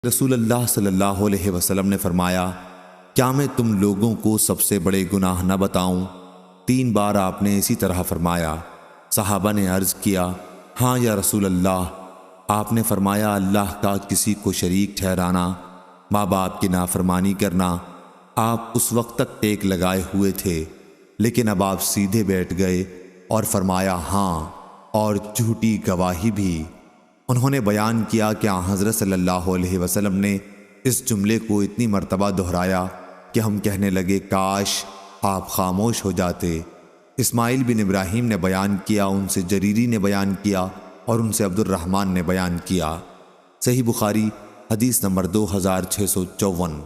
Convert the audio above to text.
رسول اللہ صلی اللہ علیہ وسلم نے فرمایا، کیا میں تم لوگوں کو سب سے بڑے گناہ نہ بتاؤں؟ 3 بار آپ نے اسی طرح فرمایا۔ صحابہ نے عرض کیا، ہاں یا رسول اللہ۔ آپ نے فرمایا، اللہ کا کسی کو شریک ٹھہرانا، ماں باپ کی نافرمانی کرنا۔ آپ اس وقت تک ٹیک لگائے ہوئے تھے، لیکن اب آپ سیدھے بیٹھ گئے اور فرمایا، ہاں، اور جھوٹی گواہی بھی۔ انہوں نے بیان کیا کہ حضرت صلی اللہ علیہ وسلم نے اس جملے کو اتنی مرتبہ دہرایا کہ ہم کہنے لگے، کاش آپ خاموش ہو جاتے۔ اسماعیل بن ابراہیم نے بیان کیا، ان سے جریری نے بیان کیا اور ان سے عبد الرحمن نے بیان کیا۔ صحیح بخاری حدیث نمبر 2654۔